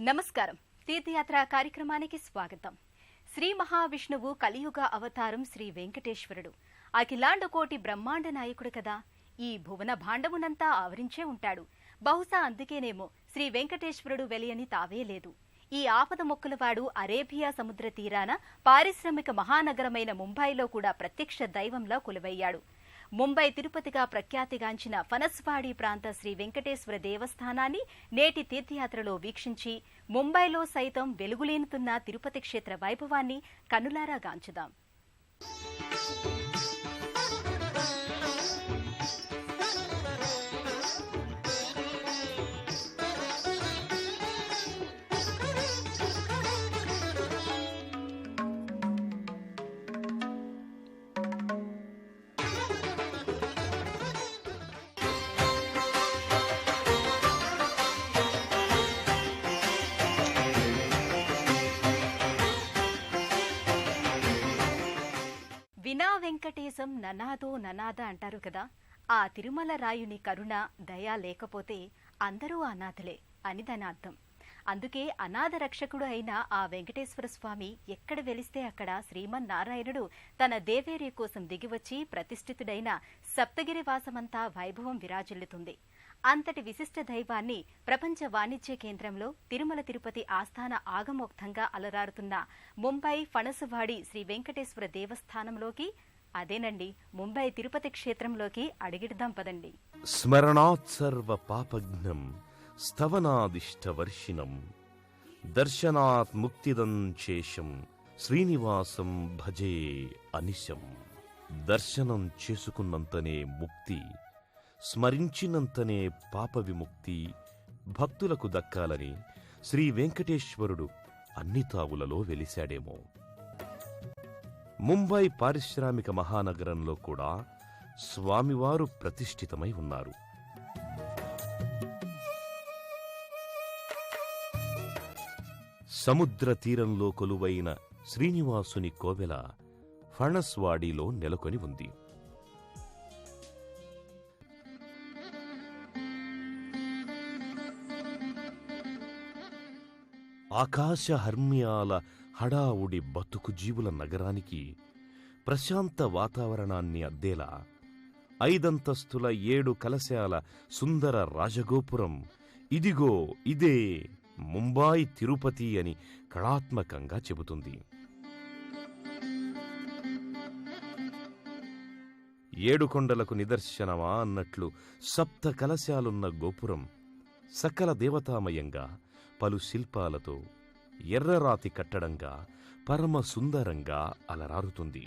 నమస్కారం. తీర్థయాత్ర కార్యక్రమానికి స్వాగతం. శ్రీ మహావిష్ణువు కలియుగ అవతారం శ్రీ వెంకటేశ్వరుడు. అఖిలాండ కోటి బ్రహ్మాండ నాయకుడు కదా. ఈ భువన భాండమునంతా ఆవరించే ఉంటాడు. బహుశా అందుకేనేమో శ్రీ వెంకటేశ్వరుడు వెలియని తావే లేదు. ఈ ఆపద మొక్కులవాడు అరేబియా సముద్ర తీరాన పారిశ్రామిక మహానగరమైన ముంబైలో కూడా ప్రత్యక్ష దైవంలా కొలువయ్యాడు. ముంబై తిరుపతిగా ప్రఖ్యాతిగాంచిన ఫనస్వాడి ప్రాంత శ్రీ వెంకటేశ్వర దేవస్థానాన్ని నేటి తీర్థయాత్రలో వీక్షించి ముంబైలో సైతం వెలుగులేనుతున్న తిరుపతి క్షేత్ర వైభవాన్ని కన్నులారా గాంచుదాం. వినా వెంకటేశం ననాదో ననాద అంటారు కదా. ఆ తిరుమల రాయుని కరుణ దయ లేకపోతే అందరూ అనాథలే అని దాని అర్థం. అందుకే అనాథ రక్షకుడు అయిన ఆ వెంకటేశ్వర స్వామి ఎక్కడ వెలిస్తే అక్కడ శ్రీమన్నారాయణుడు తన దేవేరి కోసం దిగివచ్చి ప్రతిష్ఠితుడైన సప్తగిరి వాసమంతా వైభవం విరాజిల్లుతుంది. అంతటి విశిష్ట దైవాన్ని ప్రపంచ వాణిజ్య కేంద్రంలో తిరుమల తిరుపతి ఆస్థాన ఆగమోక్తంగా అలరారుతున్న ముంబై ఫణసవాడి శ్రీ వెంకటేశ్వర దేవస్థానంలోకి, అదేనండి ముంబై తిరుపతి క్షేత్రంలోకి అడిగిడదాం పదండి. స్మరణాత్ సర్వ పాపఘ్నం స్తవనాదిష్టవర్షిణం దర్శనాత్ ముక్తిదం శేషం శ్రీనివాసం భజే అనిశం. దర్శనం చేసుకున్నంతనే ముక్తి, స్మరించినంతనే పాప విముక్తి భక్తులకు దక్కాలని శ్రీ వెంకటేశ్వరుడు అన్ని తావులలో వెలిశాడేమో. ముంబై పారిశ్రామిక మహానగరంలో కూడా స్వామివారు ప్రతిష్ఠితమై ఉన్నారు. సముద్ర తీరంలో కొలువైన శ్రీనివాసుని కోవెల ఫణస్వాడిలో నెలకొని ఉంది. ఆకాశ హర్మ్యాల హడావుడి బతుకు జీవుల నగరానికి ప్రశాంత వాతావరణాన్ని అద్దేలా 5 అంతస్తుల 7 కలశాల సుందర రాజగోపురం ఇదిగో ఇదే ముంబై తిరుపతి అని కళాత్మకంగా చెబుతుంది. 7 కొండలకు నిదర్శనమా అన్నట్లు సప్త కలశాలున్న గోపురం సకల దేవతామయంగా పలు శిల్పాలతో ఎర్రరాతి కట్టడంగా పరమ సుందరంగా అలరారుతుంది.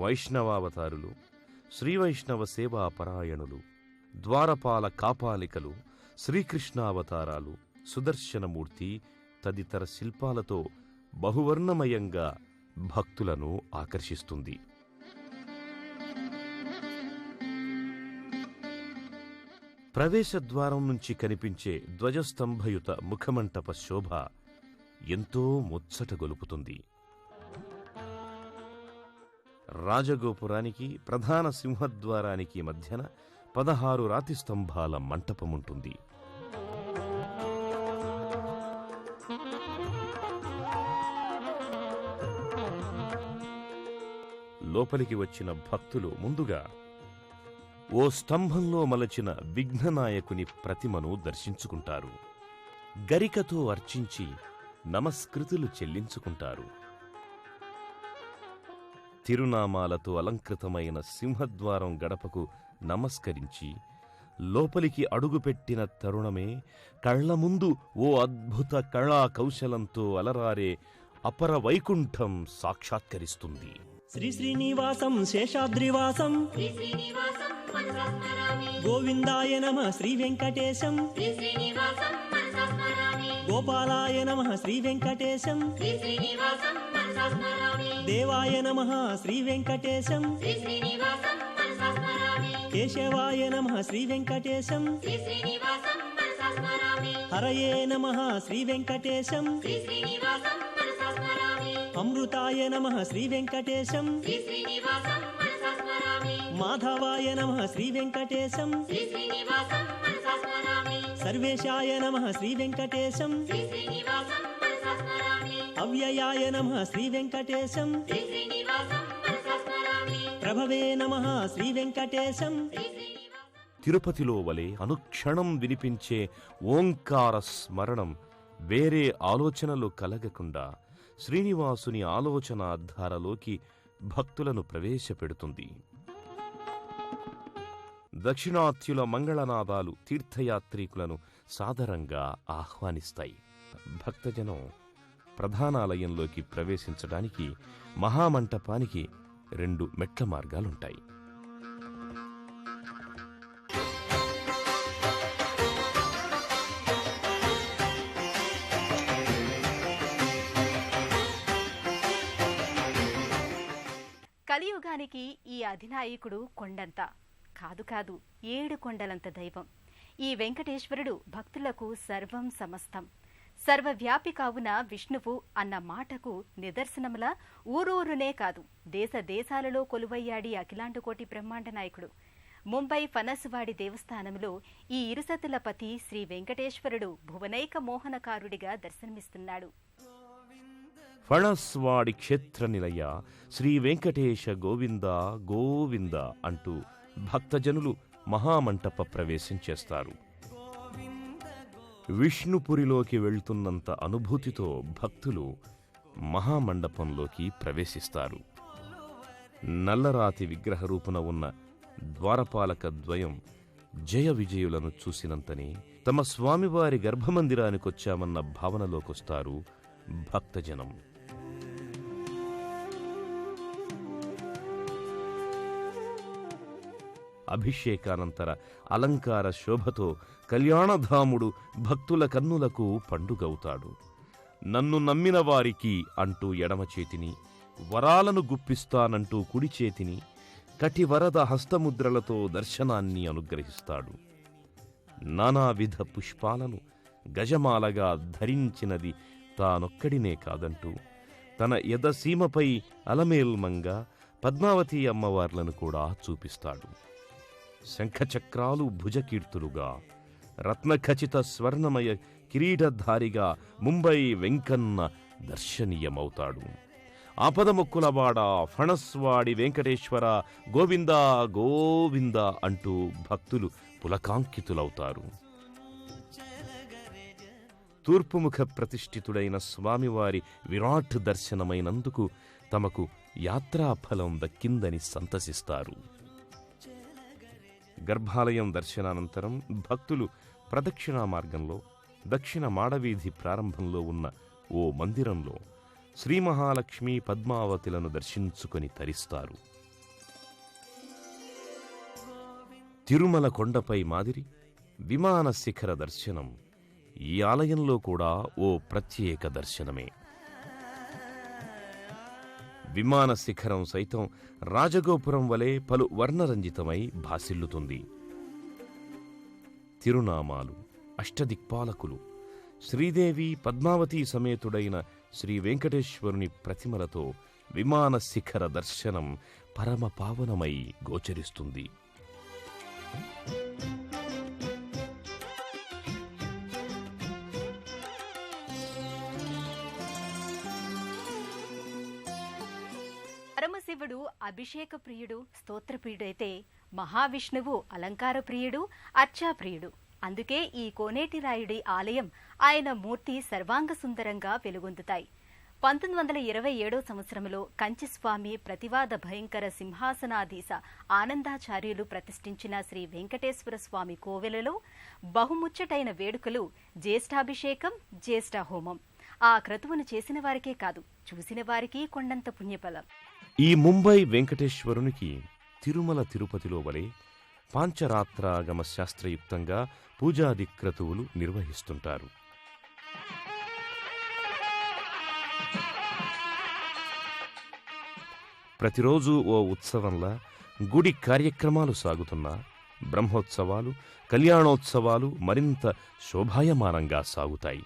వైష్ణవావతారులు, శ్రీవైష్ణవ సేవాపరాయణులు, ద్వారపాల కాపాలికలు, శ్రీకృష్ణావతారాలు, సుదర్శనమూర్తి తదితర శిల్పాలతో బహువర్ణమయంగా భక్తులను ఆకర్షిస్తుంది. ప్రవేశద్వారం నుంచి కనిపించే ధ్వజస్తంభయుత ముఖమంటప శోభ ఎంతో ముచ్చటగొలుపుతుంది. రాజగోపురానికి ప్రధాన సింహద్వారానికి మధ్యన 16 రాతి స్తంభాల మంటపముంటుంది. లోపలికి వచ్చిన భక్తులు ముందుగా ఓ స్తంభంలో మలచిన విఘ్ననాయకుని ప్రతిమను దర్శించుకుంటారు. గరికతో అర్చించి నమస్కృతులు చెల్లించుకుంటారు. తిరునామాలతో అలంకృతమైన సింహద్వారం గడపకు నమస్కరించి లోపలికి అడుగుపెట్టిన తరుణమే కళ్ల ముందు ఓ అద్భుత కళా కౌశలంతో అలరారే అపర వైకుంఠం సాక్షాత్కరిస్తుంది. శ్రీ శ్రీనివాసం శేషాద్రివాసం గోవిందాయ నమః శ్రీ వెంకటేశం గోపాలాయ నమః శ్రీ వెంకటేశం దేవాయ నమః శ్రీ వెంకటేశం కేశవాయ నమః శ్రీ వెంకటేశం హరయే నమః శ్రీ వెంకటేశం అమృతాయ నమః శ్రీ వెంకటేశం మాధవాయ నమః శ్రీ వెంకటేశం శ్రీ శ్రీనివాసం మనసా స్మరామి సర్వేశాయ నమః శ్రీ వెంకటేశం శ్రీ శ్రీనివాసం మనసా స్మరామి అవ్యయాయ నమః శ్రీ వెంకటేశం శ్రీ శ్రీనివాసం మనసా స్మరామి ప్రభవే నమః శ్రీ వెంకటేశం శ్రీ శ్రీనివాసం తిరుపతిలో వలె అనుక్షణం వినిపించే ఓంకార స్మరణం వేరే ఆలోచనలు కలగకుండా శ్రీనివాసుని ఆలోచనాధారలోకి భక్తులను ప్రవేశపెడుతుంది. దక్షిణాత్యుల మంగళనాదాలు తీర్థయాత్రికులను సాదరంగా ఆహ్వానిస్తాయి. భక్తజనం ప్రధానాలయంలోకి ప్రవేశించడానికి మహామంటపానికి 2 మెట్ల మార్గాలుంటాయి. కలియుగానికి ఈ అధినాయకుడు కొండంత కాదు 7 కొండలంత దైవం. ఈ వెంకటేశ్వరుడు భక్తులకు సర్వం సమస్తం. సర్వవ్యాపి కావున విష్ణువు అన్న మాటకు నిదర్శనములా ఊరూరునే కాదు దేశ దేశాలలో కొలువయ్యాడి అఖిలాండకోటి బ్రహ్మాండ నాయకుడు. ముంబై ఫనసువాడి దేవస్థానంలో ఈ ఇరుసతుల పతి శ్రీ వెంకటేశ్వరుడు భువనైక మోహనకారుడిగా దర్శనమిస్తున్నాడు. ఫణస్వాడి క్షేత్ర నిలయ శ్రీ వెంకటేశ గోవింద గోవింద అంటూ భక్తజనులు మహామంటప ప్రవేశం చేస్తారు. విష్ణుపురిలోకి వెళ్తున్నంత అనుభూతితో భక్తులు మహామండపంలోకి ప్రవేశిస్తారు. నల్లరాతి విగ్రహ రూపున ఉన్న ద్వారపాలక ద్వయం జయ విజయులను చూసినంతనే తమ స్వామివారి గర్భమందిరానికొచ్చామన్న భావనలోకొస్తారు భక్తజనం. అభిషేకానంతర అలంకార శోభతో కళ్యాణధాముడు భక్తుల కన్నులకు పండుగవుతాడు. నన్ను నమ్మిన వారికి అంటూ ఎడమ చేతిని, వరాలను గుప్పిస్తానంటూ కుడి చేతిని, కటివరద హస్తముద్రలతో దర్శనాన్ని అనుగ్రహిస్తాడు. నానావిధ పుష్పాలను గజమాలగా ధరించినది తానొక్కడినే కాదంటూ తన యదసీమపై అలమేల్మంగా పద్మావతి అమ్మవార్లను కూడా చూపిస్తాడు. శంఖచక్రాలు భుజకీర్తులుగా రత్నఖచిత స్వర్ణమయ కిరీటధారిగా ముంబై వెంకన్న దర్శనీయమవుతాడు. ఆపదముక్కులవాడ ఫణస్వాడి వెంకటేశ్వర గోవింద గోవింద అంటూ భక్తులు పులకాంకితులవుతారు. తూర్పుముఖ ప్రతిష్ఠితుడైన స్వామివారి విరాట్ దర్శనమైనందుకు తమకు యాత్రాఫలం దక్కిందని సంతసిస్తారు. గర్భాలయం దర్శనానంతరం భక్తులు ప్రదక్షిణా మార్గంలో దక్షిణ మాడవీధి ప్రారంభంలో ఉన్న ఓ మందిరంలో శ్రీ మహాలక్ష్మి పద్మావతులను దర్శించుకొని తరిస్తారు. తిరుమల కొండపై మాదిరి విమాన శిఖర దర్శనం ఈ ఆలయంలో కూడా ఓ ప్రత్యేక దర్శనమే. విమాన శిఖరం సైతం రాజగోపురం వలె పలు వర్ణరంజితమై భాసిల్లుతుంది. తిరునామాలు, అష్టదిక్పాలకులు, శ్రీదేవి పద్మావతి సమేతుడైన శ్రీ వెంకటేశ్వరుని ప్రతిమలతో విమాన శిఖర దర్శనం పరమ పావనమై గోచరిస్తుంది. పరమశివుడు అభిషేక ప్రియుడు, స్తోత్రప్రియుడైతే మహావిష్ణువు అలంకార ప్రియుడు, అర్చాప్రియుడు. అందుకే ఈ కోనేటి రాయుడి ఆలయం, ఆయన మూర్తి సర్వాంగ సుందరంగా వెలుగొందుతాయి. 1927 సంవత్సరంలో కంచిస్వామి ప్రతివాద భయంకర సింహాసనాధీశ ఆనందాచార్యులు ప్రతిష్ఠించిన శ్రీ వెంకటేశ్వర స్వామి కోవెలలో బహుముచ్చటైన వేడుకలు జ్యేష్ఠాభిషేకం, జ్యేష్ఠ హోమం. ఆ క్రతువును చేసిన వారికే కాదు, చూసిన వారికి కొండంత పుణ్యఫలం. ఈ ముంబై వెంకటేశ్వరునికి తిరుమల తిరుపతిలో వలె పాంచరాత్రాగమ శాస్త్రయుక్తంగా పూజాది క్రతువులు నిర్వహిస్తుంటారు. ప్రతిరోజు ఓ ఉత్సవంలా గుడి కార్యక్రమాలు సాగుతున్నా బ్రహ్మోత్సవాలు, కళ్యాణోత్సవాలు మరింత శోభాయమానంగా సాగుతాయి.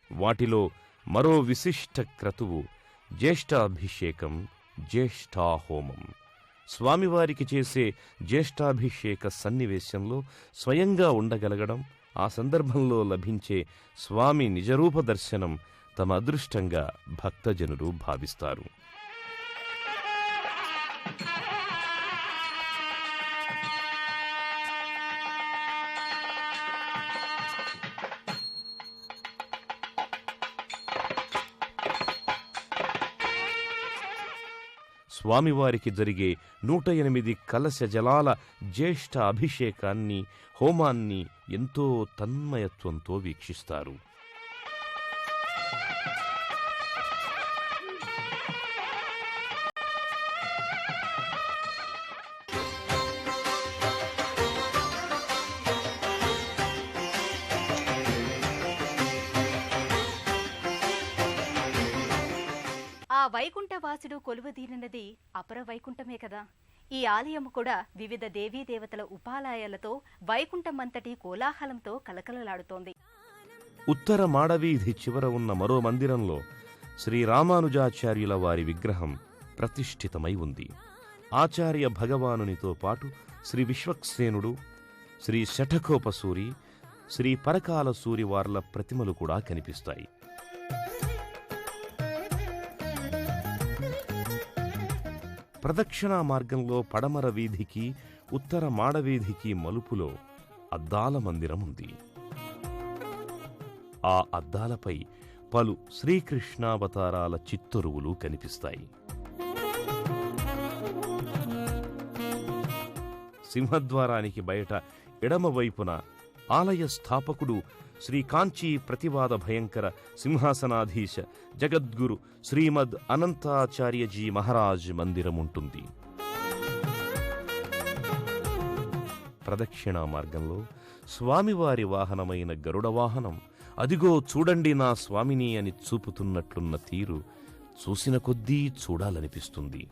వాటిలో మరో విశిష్ట క్రతువు జ్యేష్ఠాభిషేకం, జ్యేష్ఠాహోమం. స్వామివారికి చేసే జ్యేష్ఠాభిషేక సన్నివేశంలో స్వయంగా ఉండగలగడం, ఆ సందర్భంలో లభించే స్వామి నిజరూప దర్శనం తమ అదృష్టంగా భక్తజనులు భావిస్తారు. స్వామివారికి జరిగే 108 కలశ జలాల జ్యేష్ఠ అభిషేకాన్ని, హోమాన్ని ఎంతో తన్మయత్వంతో వీక్షిస్తారు. ఆ వైకుంఠవాసుడు కొలువుదీరినది అపర వైకుంఠమే కదా. ఈ ఆలయం కూడా వివిధ దేవీదేవతల ఉపాలయాలతో వైకుంఠమంతటి కోలాహలంతో కలకలలాడుతోంది. ఉత్తర మాడవీధి చివర ఉన్న మరో మందిరంలో శ్రీరామానుజాచార్యుల వారి విగ్రహం ప్రతిష్ఠితమై ఉంది. ఆచార్య భగవానునితో పాటు శ్రీ విశ్వక్సేనుడు, శ్రీ శఠకోపసూరి, శ్రీ పరకాల సూరివార్ల ప్రతిమలు కూడా కనిపిస్తాయి. ప్రదక్షిణా మార్గంలో పడమర వీధికి, ఉత్తర మాడవీధికి మలుపులో అద్దాల మందిరం ఉంది. ఆ అద్దాలపై పలు శ్రీకృష్ణావతారాల చిత్తరువులు కనిపిస్తాయి. సింహద్వారానికి బయట ఎడమవైపున ఆలయ స్థాపకుడు శ్రీ కాంచీ ప్రతివాద భయంకర సింహాసనాధీశ జగద్గురు శ్రీమద్ అనంతాచార్యజీ మహారాజ్ మందిరముంటుంది. ప్రదక్షిణా మార్గంలో స్వామివారి వాహనమైన గరుడ వాహనం అదిగో చూడండి నా స్వామిని అని చూపుతున్నట్లున్న తీరు చూసిన కొద్దీ చూడాలనిపిస్తుంది.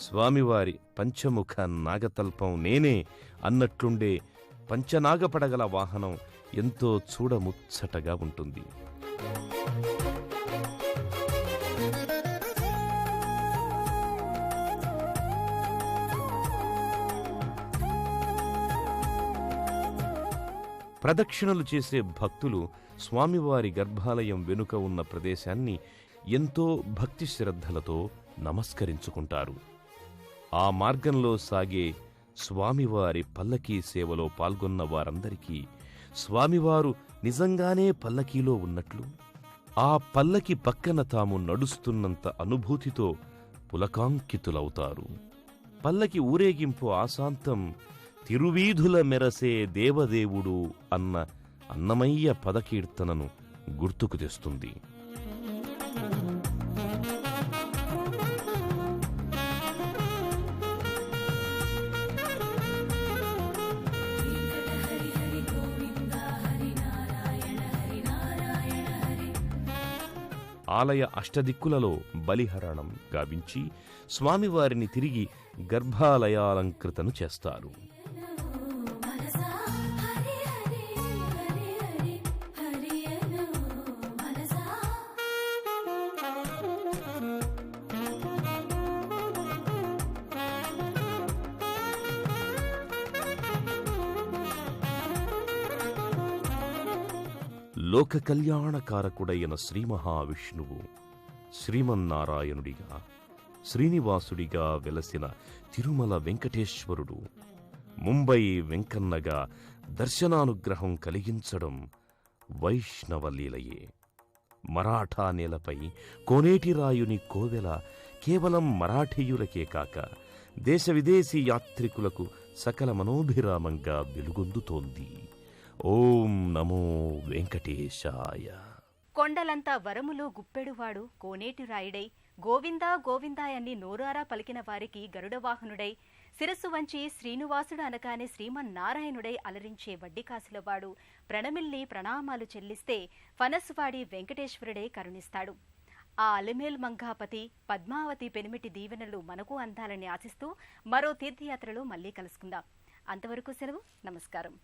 స్వామివారి పంచముఖ నాగతల్పం నేనే అన్నట్లుండే పంచనాగపడగల వాహనం ఎంతో చూడముచ్చటగా ఉంటుంది. ప్రదక్షిణలు చేసే భక్తులు స్వామివారి గర్భాలయం వెనుక ఉన్న ప్రదేశాన్ని ఎంతో భక్తి శ్రద్ధలతో నమస్కరించుకుంటారు. ఆ మార్గంలో సాగే స్వామివారి పల్లకీ సేవలో పాల్గొన్న వారందరికీ స్వామివారు నిజంగానే పల్లకీలో ఉన్నట్లు, ఆ పల్లకి పక్కన తాము నడుస్తున్నంత అనుభూతితో పులకాంకితులవుతారు. పల్లకి ఊరేగింపు ఆశాంతం తిరువీధుల మెరసే దేవదేవుడు అన్న అన్నమయ్య పదకీర్తనను గుర్తుకు తెస్తుంది. ఆలయ అష్టదిక్కులలో బలిహరణం గావించి స్వామివారిని తిరిగి గర్భాలయాలంకృతను చేస్తారు. లోక కళ్యాణకారకుడైన శ్రీ మహావిష్ణువు శ్రీమన్నారాయణుడిగా, శ్రీనివాసుడిగా వెలసిన తిరుమల వెంకటేశ్వరుడు ముంబై వెంకన్నగా దర్శనానుగ్రహం కలిగించడం వైష్ణవలీలయే. మరాఠా నేలపై కోనేటిరాయుని కోవెల కేవలం మరాఠీయులకే కాక దేశ విదేశీ యాత్రికులకు సకల మనోభిరామంగా వెలుగొందుతోంది. ఓం నమో వెంకటేశాయ. కొండలంతా వరములు గుప్పెడువాడు కోనేటి రాయుడై, గోవిందా గోవిందాయన్ని నోరారా పలికిన వారికి గరుడవాహనుడై, శిరస్సు వంచి శ్రీనివాసుడు అనగానే శ్రీమన్నారాయణుడై అలరించే వడ్డికాసులవాడు ప్రణమిల్లి ప్రణామాలు చెల్లిస్తే ఫనస్వాడి వెంకటేశ్వరుడై కరుణిస్తాడు. ఆ అలిమేల్ మంగాపతి పద్మావతి పెనిమిటి దీవెనలు మనకు అందాలని ఆశిస్తూ మరో తీర్థయాత్రలో మళ్ళీ కలుసుకుందాం. అంతవరకు సెలవు. నమస్కారం.